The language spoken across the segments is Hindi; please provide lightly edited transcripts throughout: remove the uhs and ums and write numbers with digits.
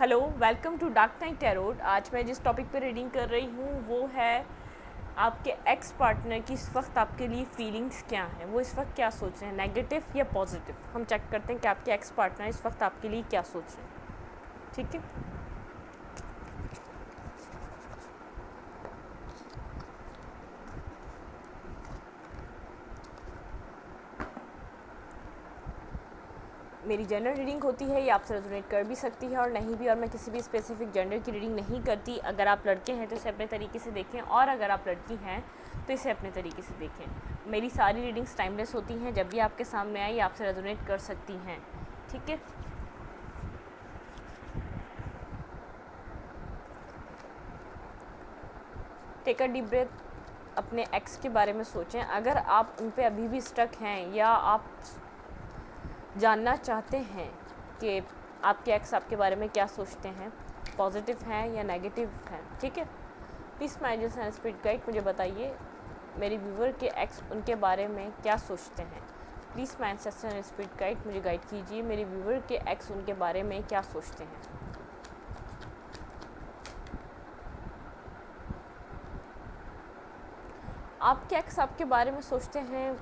Hello, welcome to dark night tarot. आज मैं जिस टॉपिक पे रीडिंग कर रही हूँ वो है आपके एक्स पार्टनर की इस वक्त आपके लिए फीलिंग्स क्या हैं, वो इस वक्त क्या सोच रहे हैं, नेगेटिव या पॉजिटिव। हम चेक करते हैं कि आपके एक्स पार्टनर इस वक्त आपके लिए क्या सोच रहे हैं। ठीक है, मेरी जनरल रीडिंग होती है, ये आपसे रेजोनेट कर भी सकती है और नहीं भी, और मैं किसी भी स्पेसिफिक जेंडर की रीडिंग नहीं करती। अगर आप लड़के हैं तो इसे अपने तरीके से देखें, और अगर आप लड़की हैं तो इसे अपने तरीके से देखें। मेरी सारी रीडिंग्स टाइमलेस होती हैं, जब भी आपके सामने आए ये आपसे रेजोनेट कर सकती हैं। ठीक है, टेक अ डीप ब्रेथ, अपने एक्स के बारे में सोचें। अगर आप उन पे अभी भी स्टक हैं या आप जानना चाहते हैं कि आपके एक्स आपके बारे में क्या सोचते हैं, पॉजिटिव हैं या नेगेटिव हैं, ठीक है, please my angels and spirit guide मुझे बताइए मेरे व्यूवर के एक्स उनके बारे में क्या सोचते हैं। Please my ancestor and spirit guide मुझे गाइड कीजिए मेरे व्यूवर के एक्स उनके बारे में क्या सोचते हैं। आपके एक्स आपके बारे में सोचते हैं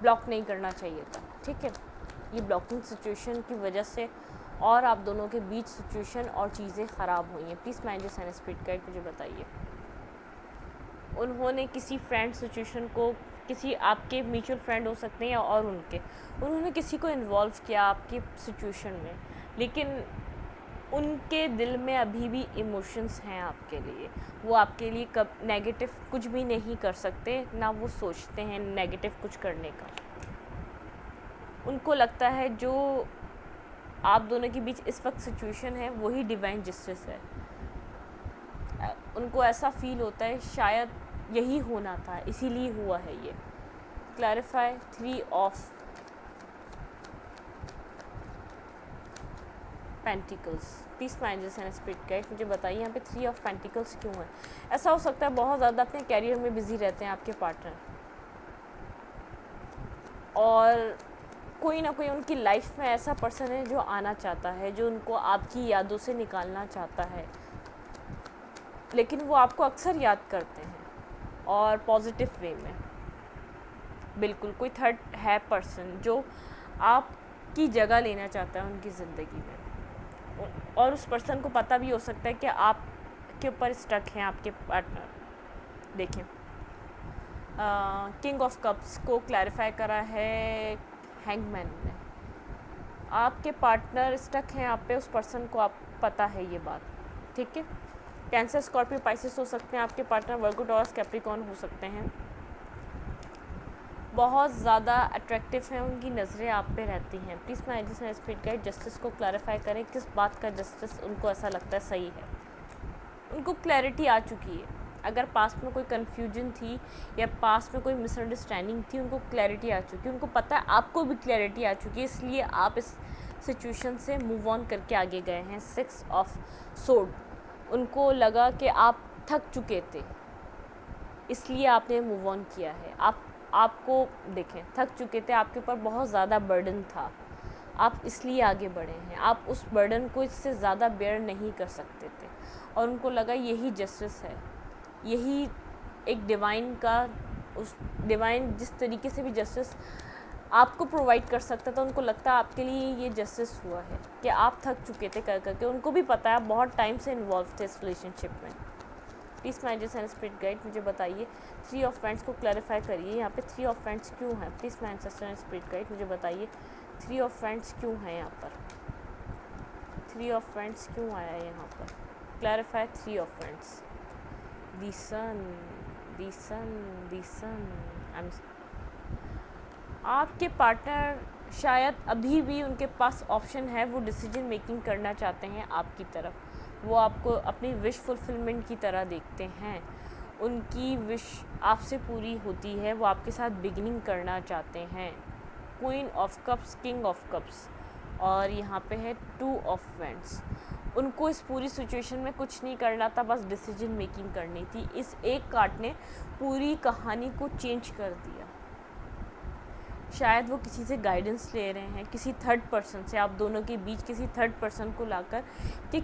ब्लॉक नहीं करना चाहिए था, ठीक है, ये ब्लॉकिंग सिचुएशन की वजह से और आप दोनों के बीच सिचुएशन और चीज़ें ख़राब हुई हैं। Please my angels and spirit guide मुझे बताइए उन्होंने किसी फ्रेंड सिचुएशन को, किसी आपके म्यूचुअल फ्रेंड हो सकते हैं या और उन्होंने किसी को इन्वॉल्व किया आपकी सिचुएशन में, लेकिन उनके दिल में अभी भी इमोशंस हैं आपके लिए। वो आपके लिए कब नेगेटिव कुछ भी नहीं कर सकते, ना वो सोचते हैं नेगेटिव कुछ करने का। उनको लगता है जो आप दोनों के बीच इस वक्त सिचुएशन है वही डिवाइन जस्टिस है। उनको ऐसा फील होता है शायद यही होना था, इसीलिए हुआ है ये। Clarify 3 of pentacles, please my angels and spirit guide मुझे बताइए यहाँ पे 3 ऑफ पेंटिकल्स क्यों है। ऐसा हो सकता है बहुत ज़्यादा अपने कैरियर में बिजी रहते हैं आपके पार्टनर, और कोई ना कोई उनकी लाइफ में ऐसा पर्सन है जो आना चाहता है, जो उनको आपकी यादों से निकालना चाहता है, लेकिन वो आपको अक्सर याद करते हैं और पॉजिटिव वे में। बिल्कुल कोई थर्ड है पर्सन जो आपकी जगह लेना चाहता है उनकी ज़िंदगी में, और उस पर्सन को पता भी हो सकता है कि आपके ऊपर स्टक हैं आपके पार्टनर। देखें, किंग ऑफ कप्स को क्लैरिफाई करा है हैंगमैन ने। आपके पार्टनर स्टक हैं आप पे, उस पर्सन को आप पता है ये बात, ठीक है। कैंसर, स्कॉर्पियो, पाइसेस हो सकते हैं आपके पार्टनर, वर्गो, टॉरस, कैप्रिकॉर्न हो सकते हैं। बहुत ज़्यादा अट्रैक्टिव हैं, उनकी नज़रें आप पे रहती हैं। Please my angels and spirit guide justice को क्लैरिफाई करें, किस बात का जस्टिस उनको ऐसा लगता है सही है। उनको क्लैरिटी आ चुकी है। अगर पास्ट में कोई कन्फ्यूजन थी या पास्ट में कोई मिसअंडरस्टैंडिंग थी, उनको क्लैरिटी आ चुकी है। उनको पता है, आपको भी क्लैरिटी आ चुकी है, इसलिए आप इस सिचुएशन से मूव ऑन करके आगे गए हैं। 6 ऑफ सोर्ड, उनको लगा कि आप थक चुके थे, इसलिए आपने मूव ऑन किया है। आपको देखें, थक चुके थे, आपके ऊपर बहुत ज़्यादा बर्डन था, आप इसलिए आगे बढ़े हैं। आप उस बर्डन को इससे ज़्यादा बेयर नहीं कर सकते थे, और उनको लगा यही जस्टिस है, यही एक डिवाइन का, उस डिवाइन जिस तरीके से भी जस्टिस आपको प्रोवाइड कर सकता था, उनको लगता है आपके लिए ये जस्टिस हुआ है कि आप थक चुके थे कर करके। उनको भी पता है आप बहुत टाइम से इन्वॉल्व थे इस रिलेशनशिप में। Please my angels and spirit guide मुझे बताइए 3 ऑफ फ्रेंड्स को क्लैरिफाई करिए। यहाँ पे 3 ऑफ फ्रेंड्स क्यों हैं? Please my ancestor and spirit guide मुझे बताइए 3 ऑफ फ्रेंड्स क्यों हैं यहाँ पर। 3 ऑफ फ्रेंड्स क्यों आया है यहाँ पर? Clarify 3 of friends. The sun, the sun, the sun. आपके पार्टनर शायद अभी भी उनके पास ऑप्शन है, वो डिसीजन मेकिंग करना चाहते हैं आपकी तरफ। वो आपको अपनी विश फुलफिलमेंट की तरह देखते हैं। उनकी विश आपसे पूरी होती है, वो आपके साथ बिगिनिंग करना चाहते हैं। Queen of cups, king of cups, और यहाँ पे है 2 ऑफ वैंड्स। उनको इस पूरी सिचुएशन में कुछ नहीं करना था, बस डिसीजन मेकिंग करनी थी। इस एक कार्ड ने पूरी कहानी को चेंज कर दिया। शायद वो किसी से गाइडेंस ले रहे हैं, किसी थर्ड पर्सन से, आप दोनों के बीच किसी थर्ड पर्सन को लाकर कि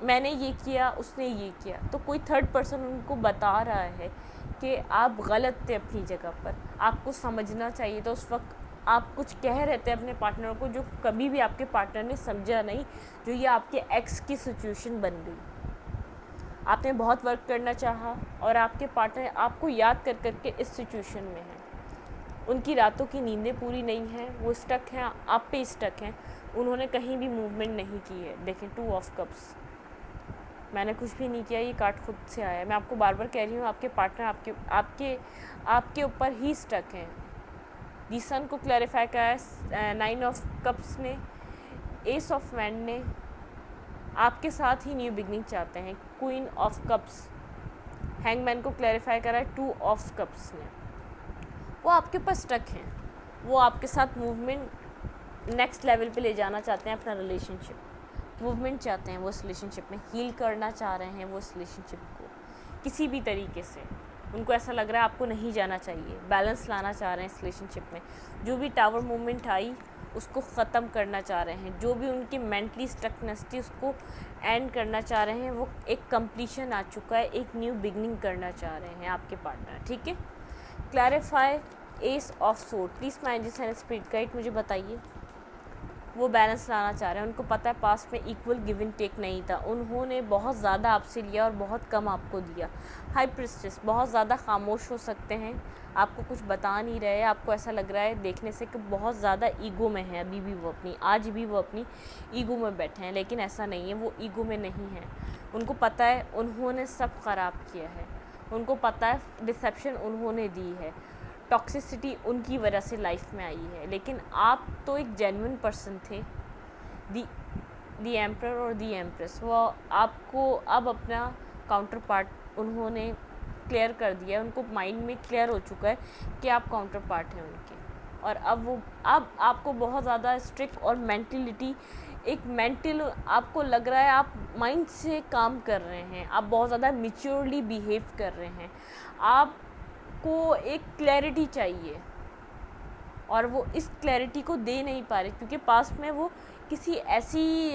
मैंने ये किया, उसने ये किया, तो कोई थर्ड पर्सन उनको बता रहा है कि आप गलत थे अपनी जगह पर, आपको समझना चाहिए। तो उस वक्त आप कुछ कह रहे थे अपने पार्टनर को जो कभी भी आपके पार्टनर ने समझा नहीं, जो ये आपके एक्स की सिचुएशन बन गई। आपने बहुत वर्क करना चाहा और आपके पार्टनर आपको याद कर करके इस सिचुएशन में है। उनकी रातों की नींदें पूरी नहीं हैं, वो स्टक हैं, आप पे स्टक हैं, उन्होंने कहीं भी मूवमेंट नहीं की है। देखें 2 ऑफ कप्स, मैंने कुछ भी नहीं किया, ये कार्ड खुद से आया है। मैं आपको बार बार कह रही हूँ, आपके पार्टनर आपके ऊपर ही स्टक हैं। दी सन को क्लैरिफाई करा है 9 ऑफ कप्स ने, एस ऑफ वैंड ने आपके साथ ही न्यू बिगनिंग चाहते हैं। क्वीन ऑफ कप्स, हैंगमैन को क्लैरिफाई करा है 2 ऑफ कप्स ने, वो आपके ऊपर स्टक हैं, वो आपके साथ मूवमेंट नेक्स्ट लेवल पे ले जाना चाहते हैं, अपना रिलेशनशिप मूवमेंट चाहते हैं, वो इस रिलेशनशिप में हील करना चाह रहे हैं, वो इस रिलेशनशिप को किसी भी तरीके से। उनको ऐसा लग रहा है आपको नहीं जाना चाहिए, बैलेंस लाना चाह रहे हैं इस रिलेशनशिप में। जो भी टावर मूवमेंट आई उसको ख़त्म करना चाह रहे हैं, जो भी उनकी मेंटली स्टकनेस थी उसको एंड करना चाह रहे हैं। वो एक कंप्लीशन आ चुका है, एक न्यू बिगनिंग करना चाह रहे हैं आपके पार्टनर। ठीक है, clarify ace of sword, please my angels and spirit guide मुझे बताइए। वो बैलेंस लाना चाह रहे हैं, उनको पता है पास्ट में इक्वल गिव एंड टेक नहीं था, उन्होंने बहुत ज़्यादा आपसे लिया और बहुत कम आपको दिया। हाई प्रिस्टेस बहुत ज़्यादा खामोश हो सकते हैं, आपको कुछ बता नहीं रहे, आपको ऐसा लग रहा है देखने से कि बहुत ज़्यादा ईगो में है अभी भी वो अपनी, आज भी वो अपनी ईगो में बैठे हैं, लेकिन ऐसा नहीं है, वो ईगो में नहीं है। उनको पता है उन्होंने सब ख़राब किया है, उनको पता है डिसेप्शन उन्होंने दी है, टॉक्सिसिटी उनकी वजह से लाइफ में आई है। लेकिन आप तो एक जेन्युइन पर्सन थे, दी एम्परर और दी एम्प्रेस, वो आपको अब अपना काउंटर पार्ट उन्होंने क्लियर कर दिया है, उनको माइंड में क्लियर हो चुका है कि आप काउंटर पार्ट हैं उनके। और अब आपको बहुत ज़्यादा स्ट्रिक्ट और मेंटलिटी, एक मेंटल आपको लग रहा है आप माइंड से काम कर रहे हैं, आप बहुत ज़्यादा मैच्योरली बिहेव कर रहे हैं, आपको एक क्लैरिटी चाहिए और वो इस क्लैरिटी को दे नहीं पा रहे, क्योंकि पास्ट में वो किसी ऐसी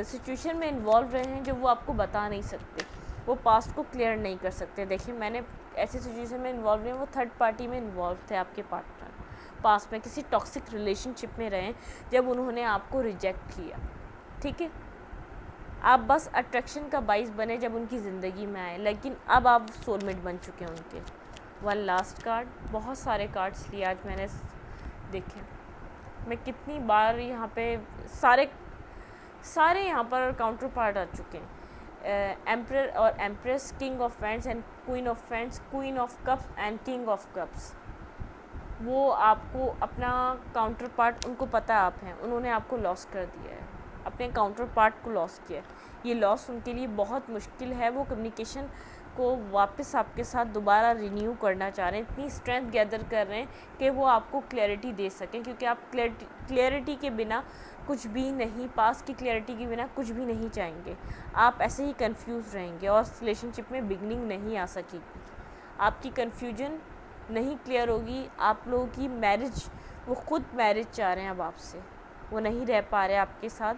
सिचुएशन में इन्वॉल्व रहे हैं जो वो आपको बता नहीं सकते, वो पास्ट को क्लियर नहीं कर सकते। देखिए मैंने ऐसी सिचुएशन में इन्वॉल्व रहे हैं, वो थर्ड पार्टी में इन्वॉल्व थे आपके पार्टनर, पास्ट में किसी टॉक्सिक रिलेशनशिप में रहे जब उन्होंने आपको रिजेक्ट किया। ठीक है, आप बस अट्रैक्शन का बाइस बने जब उनकी ज़िंदगी में आए, लेकिन अब आप सोलमेट बन चुके हैं उनके। वन लास्ट कार्ड, बहुत सारे कार्ड्स लिए आज मैंने, देखें मैं कितनी बार यहाँ पे सारे यहाँ पर काउंटर पार्ट आ चुके हैं। एम्परर और empress, king of wands and queen of wands, queen of cups and king of cups. वो आपको अपना काउंटर पार्ट, उनको पता है आप हैं, उन्होंने आपको लॉस कर दिया है, अपने काउंटर पार्ट को लॉस किया है। ये लॉस उनके लिए बहुत मुश्किल है, वो कम्युनिकेशन को वापस आपके साथ दोबारा रिन्यू करना चाह रहे हैं, इतनी स्ट्रेंथ गैदर कर रहे हैं कि वो आपको क्लैरिटी दे सकें, क्योंकि आप क्लैरिटी के बिना कुछ भी नहीं, पास की क्लैरिटी के बिना कुछ भी नहीं चाहेंगे, आप ऐसे ही कंफ्यूज रहेंगे और रिलेशनशिप में बिगनिंग नहीं आ सकेगी, आपकी कन्फ्यूजन नहीं क्लियर होगी, आप लोगों की मैरिज, वो खुद मैरिज चाह रहे हैं अब आपसे, वो नहीं रह पा रहे आपके साथ,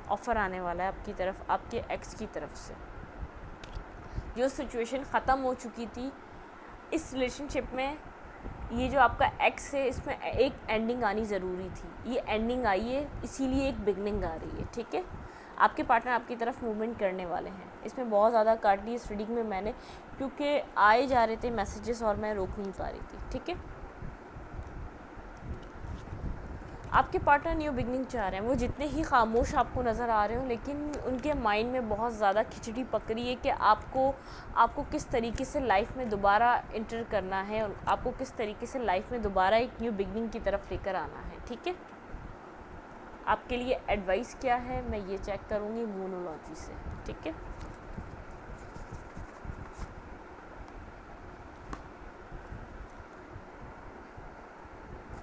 ऑफ़र आने वाला है आपकी तरफ, आपके एक्स की तरफ से। जो सिचुएशन ख़त्म हो चुकी थी इस रिलेशनशिप में, ये जो आपका एक्स है इसमें एक एंडिंग आनी ज़रूरी थी, ये एंडिंग आई है, इसीलिए एक बिगनिंग आ रही है। ठीक है, आपके पार्टनर आपकी तरफ मूवमेंट करने वाले हैं। इसमें बहुत ज़्यादा काट ली इस रीडिंग में मैंने, क्योंकि आए जा रहे थे मैसेजेस और मैं रोक नहीं पा रही थी। ठीक है, आपके पार्टनर न्यू बिगनिंग चाह रहे हैं, वो जितने ही खामोश आपको नज़र आ रहे हो, लेकिन उनके माइंड में बहुत ज़्यादा खिचड़ी पकड़ी है कि आपको किस तरीके से लाइफ में दोबारा इंटर करना है और आपको किस तरीके से लाइफ में दोबारा एक न्यू बिगनिंग की तरफ लेकर आना है। ठीक है, आपके लिए एडवाइस क्या है मैं ये चेक करूँगी मूनोलॉजी से। ठीक है,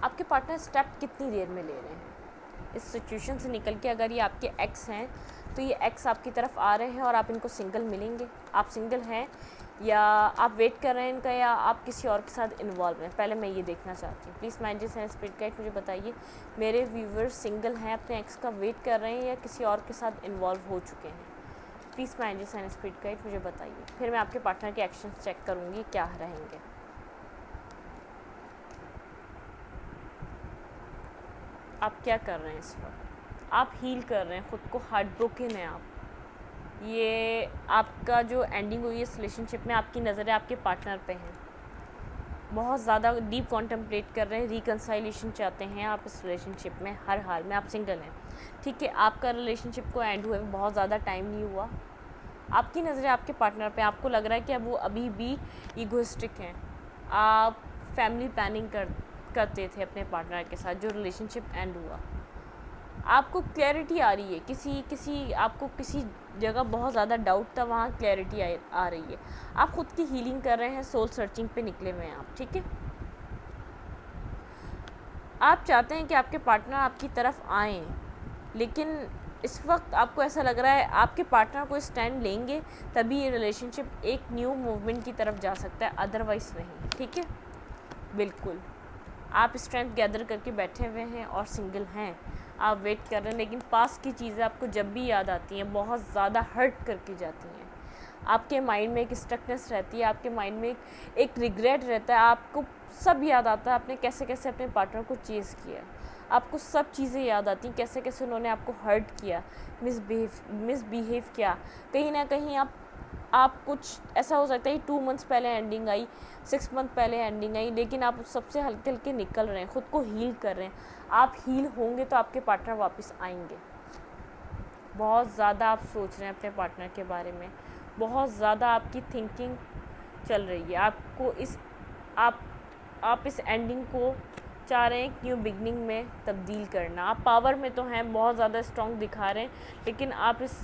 आपके पार्टनर स्टेप कितनी देर में ले रहे हैं इस सिचुएशन से निकल के? अगर ये आपके एक्स हैं तो ये एक्स आपकी तरफ आ रहे हैं और आप इनको सिंगल मिलेंगे, आप सिंगल हैं या आप वेट कर रहे हैं इनका, या आप किसी और के साथ इन्वॉल्व हैं? पहले मैं ये देखना चाहती हूँ। Please mind and speed guide मुझे बताइए, मेरे व्यूवर्स सिंगल हैं, अपने एक्स का वेट कर रहे हैं, या किसी और के साथ इन्वॉल्व हो चुके हैं? Please mind and speed guide मुझे बताइए, फिर मैं आपके पार्टनर के एक्शन चेक करूँगी क्या रहेंगे। आप क्या कर रहे हैं इस वक्त? आप हील कर रहे हैं खुद को, हार्ट ब्रोकन है आप। ये आपका जो एंडिंग हुई है इस रिलेशनशिप में, आपकी नज़रें आपके पार्टनर पे हैं, बहुत ज़्यादा डीप कॉन्टेम्पलेट कर रहे हैं, रिकन्साइलेशन चाहते हैं आप इस रिलेशनशिप में। हर हाल में आप सिंगल हैं, ठीक है। आपका रिलेशनशिप को एंड हुए बहुत ज़्यादा टाइम नहीं हुआ। आपकी नज़रें आपके पार्टनर पे, आपको लग रहा है कि अब वो अभी भी ईगोइस्टिक हैं। आप फैमिली प्लानिंग करते थे अपने पार्टनर के साथ, जो रिलेशनशिप एंड हुआ। आपको क्लैरिटी आ रही है, आपको किसी जगह बहुत ज़्यादा डाउट था, वहाँ क्लैरिटी आ रही है। आप खुद की हीलिंग कर रहे हैं, सोल सर्चिंग पे निकले हुए हैं आप, ठीक है। आप चाहते हैं कि आपके पार्टनर आपकी तरफ आएँ, लेकिन इस वक्त आपको ऐसा लग रहा है आपके पार्टनर को स्टैंड लेंगे तभी ये रिलेशनशिप एक न्यू मूवमेंट की तरफ जा सकता है, अदरवाइज़ नहीं, ठीक है। बिल्कुल आप स्ट्रेंथ गैदर करके बैठे हुए हैं और सिंगल हैं, आप वेट कर रहे हैं, लेकिन पास्ट की चीज़ें आपको जब भी याद आती हैं बहुत ज़्यादा हर्ट करके जाती हैं। आपके माइंड में एक स्टकनेस रहती है, आपके माइंड में एक रिग्रेट रहता है, आपको सब याद आता है आपने कैसे कैसे अपने पार्टनर को चेज़ किया, आपको सब चीज़ें याद आती हैं, कैसे कैसे उन्होंने आपको हर्ट किया, मिसबिहेव किया। कहीं ना कहीं आप कुछ ऐसा हो सकता है 2 मंथ्स पहले एंडिंग आई, 6 मंथ पहले एंडिंग आई, लेकिन आप सबसे हल्के हल्के निकल रहे हैं, ख़ुद को हील कर रहे हैं। आप हील होंगे तो आपके पार्टनर वापस आएंगे। बहुत ज़्यादा आप सोच रहे हैं अपने पार्टनर के बारे में, बहुत ज़्यादा आपकी थिंकिंग चल रही है। आपको आप इस एंडिंग को चाह रहे हैं न्यू बिगनिंग में तब्दील करना। आप पावर में तो हैं, बहुत ज़्यादा स्ट्रॉन्ग दिखा रहे हैं, लेकिन आप इस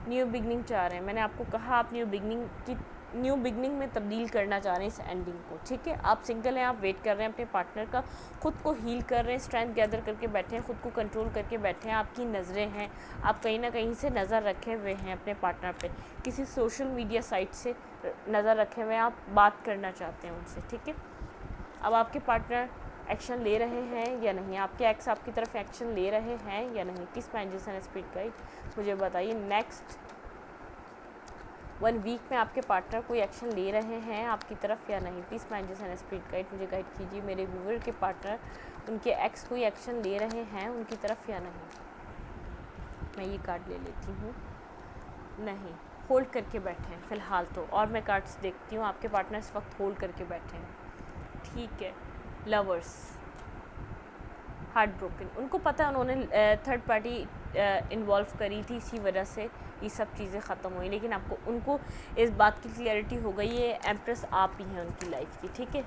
न्यू बिगनिंग चाह रहे हैं। मैंने आपको कहा आप न्यू बिगनिंग में तब्दील करना चाह रहे हैं इस एंडिंग को, ठीक है। आप सिंगल हैं, आप वेट कर रहे हैं अपने पार्टनर का, खुद को हील कर रहे हैं, स्ट्रेंथ गैदर करके बैठे हैं, खुद को कंट्रोल करके बैठे हैं। आपकी नज़रें हैं, आप कहीं ना कहीं से नज़र रखे हुए हैं अपने पार्टनर पे, किसी सोशल मीडिया साइट से नज़र रखे हुए हैं, आप बात करना चाहते हैं उनसे, ठीक है। अब आपके पार्टनर एक्शन ले रहे हैं या नहीं, आपके एक्स आपकी तरफ एक्शन ले रहे हैं या नहीं? Please mind and speed guide मुझे बताइए, नेक्स्ट 1 वीक में आपके पार्टनर कोई एक्शन ले रहे हैं आपकी तरफ या नहीं? Please mind and speed guide मुझे गाइड कीजिए, मेरे व्यूवर के पार्टनर, उनके एक्स कोई एक्शन ले रहे हैं उनकी तरफ या नहीं? मैं ये कार्ड ले लेती हूँ, नहीं, होल्ड करके बैठे हैं फ़िलहाल तो। और मैं कार्ड्स देखती हूँ, आपके पार्टनर इस वक्त होल्ड करके बैठे हैं, ठीक है। लवर्स, हार्ट ब्रोकन, उनको पता है उन्होंने थर्ड पार्टी इन्वॉल्व करी थी, इसी वजह से ये सब चीज़ें ख़त्म हुई, लेकिन उनको इस बात की क्लैरिटी हो गई है एम्प्रेस आप ही हैं उनकी लाइफ की, ठीक है।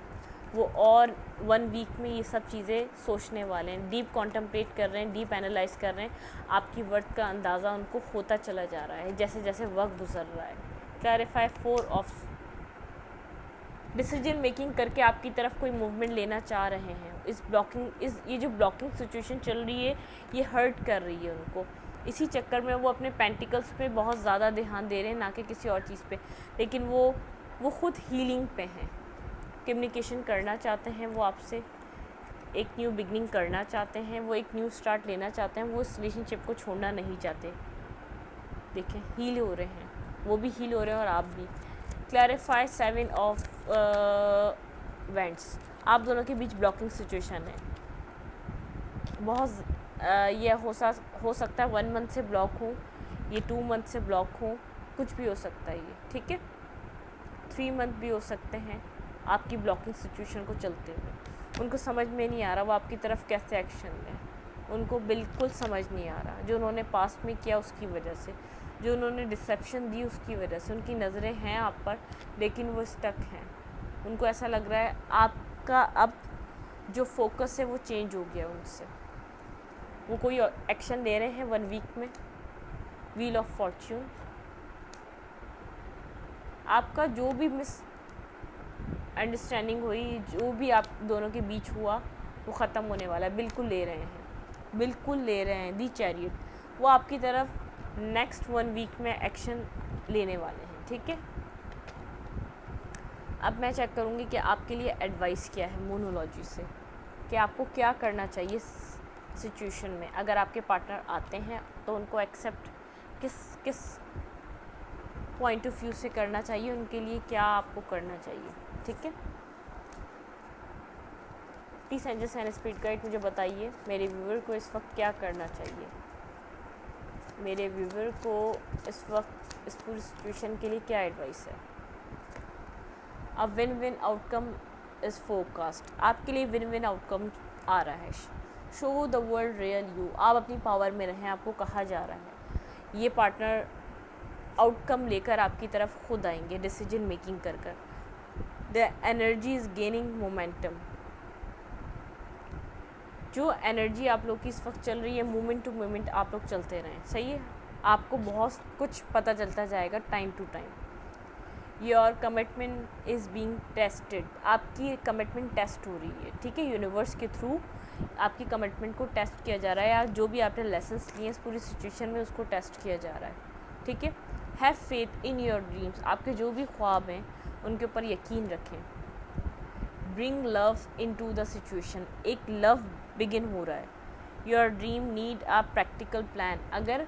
वो और 1 वीक में ये सब चीज़ें सोचने वाले हैं, डीप कॉन्टम्पलेट कर रहे हैं, डीप एनालाइज कर रहे हैं। आपकी वर्थ का अंदाज़ा उनको होता चला जा रहा है जैसे जैसे वक्त गुजर रहा है। क्लैरिफाई 4 ऑफ डिसीजन मेकिंग करके आपकी तरफ कोई मूवमेंट लेना चाह रहे हैं। ये जो ब्लॉकिंग सिचुएशन चल रही है ये हर्ट कर रही है उनको, इसी चक्कर में वो अपने पेंटिकल्स पे बहुत ज़्यादा ध्यान दे रहे हैं, ना कि किसी और चीज़ पे। लेकिन वो खुद हीलिंग पे हैं, कम्युनिकेशन करना चाहते हैं, वो आपसे एक न्यू बिगनिंग करना चाहते हैं, वो एक न्यू स्टार्ट लेना चाहते हैं, वो इस रिलेशनशिप को छोड़ना नहीं चाहते। देखें, हील हो रहे हैं, वो भी हील हो रहे हैं और आप भी। क्लैरिफाई 7 ऑफ वेंट्स, आप दोनों के बीच ब्लॉकिंग सिचुएशन है, बहुत ये हो सकता है 1 मंथ से ब्लॉक हो, ये 2 मंथ से ब्लॉक हो, कुछ भी हो सकता है ये, ठीक है। 3 मंथ भी हो सकते हैं आपकी ब्लॉकिंग सिचुएशन को चलते हुए। उनको समझ में नहीं आ रहा वो आपकी तरफ कैसे एक्शन लें, उनको बिल्कुल समझ नहीं आ रहा, जो उन्होंने पास्ट में किया उसकी वजह से, जो उन्होंने डिसेप्शन दी उसकी वजह से। उनकी नज़रें हैं आप पर, लेकिन वो स्टक हैं। उनको ऐसा लग रहा है आपका अब जो फोकस है वो चेंज हो गया उनसे। वो कोई एक्शन ले रहे हैं 1 वीक में। व्हील ऑफ फॉर्च्यून, आपका जो भी मिस अंडरस्टैंडिंग हुई, जो भी आप दोनों के बीच हुआ, वो ख़त्म होने वाला है। बिल्कुल ले रहे हैं, बिल्कुल ले रहे हैं। दी चैरियट, वो आपकी तरफ नेक्स्ट 1 वीक में एक्शन लेने वाले हैं, ठीक है। अब मैं चेक करूँगी कि आपके लिए एडवाइस क्या है मोनोलॉजी से, कि आपको क्या करना चाहिए सिचुएशन में। अगर आपके पार्टनर आते हैं तो उनको एक्सेप्ट किस पॉइंट ऑफ व्यू से करना चाहिए, उनके लिए क्या आपको करना चाहिए, ठीक है। Please angels and spirit guide मुझे बताइए मेरे व्यूअर को इस वक्त क्या करना चाहिए, मेरे व्यूअर को इस वक्त इस पूरी सिचुएशन के लिए क्या एडवाइस है। अब win win outcome is forecast, आपके लिए विन विन आउटकम आ रहा है। Show the world real you, आप अपनी पावर में रहें, आपको कहा जा रहा है। ये पार्टनर आउटकम लेकर आपकी तरफ खुद आएंगे, डिसीजन मेकिंग कर कर। The energy is gaining momentum, जो एनर्जी आप लोग की इस वक्त चल रही है, मोमेंट टू मोमेंट आप लोग चलते रहें, सही है। आपको बहुत कुछ पता चलता जाएगा time to time. Your commitment is being tested, आपकी कमिटमेंट टेस्ट हो रही है, ठीक है। यूनिवर्स के थ्रू आपकी कमिटमेंट को टेस्ट किया जा रहा है, या जो भी आपने लेसन्स लिए इस पूरी सिचुएशन में उसको टेस्ट किया जा रहा है, ठीक है। Have faith in your dreams, आपके जो भी ख्वाब हैं उनके ऊपर यकीन रखें। Bring love into the situation, एक लव बिगिन हो रहा है। Your dream need a practical plan, अगर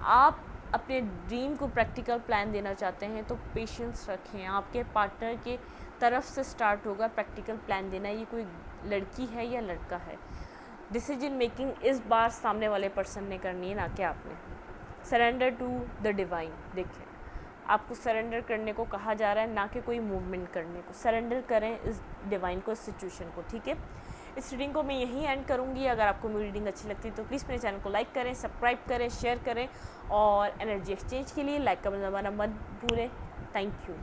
आप अपने ड्रीम को प्रैक्टिकल प्लान देना चाहते हैं तो पेशेंस रखें, आपके पार्टनर के तरफ से स्टार्ट होगा प्रैक्टिकल प्लान देना। ये कोई लड़की है या लड़का है, डिसीजन मेकिंग इस बार सामने वाले पर्सन ने करनी है, ना कि आपने। सरेंडर टू द डिवाइन, देखिए आपको सरेंडर करने को कहा जा रहा है, ना कि कोई मूवमेंट करने को। सरेंडर करें इस डिवाइन को, इस सिचुएशन को, ठीक है। इस रीडिंग को मैं यहीं एंड करूँगी। अगर आपको मेरी रीडिंग अच्छी लगती है तो प्लीज़ मेरे चैनल को लाइक करें, सब्सक्राइब करें, शेयर करें, और एनर्जी एक्सचेंज के लिए लाइक का दबाना मत भूलें। Thank you.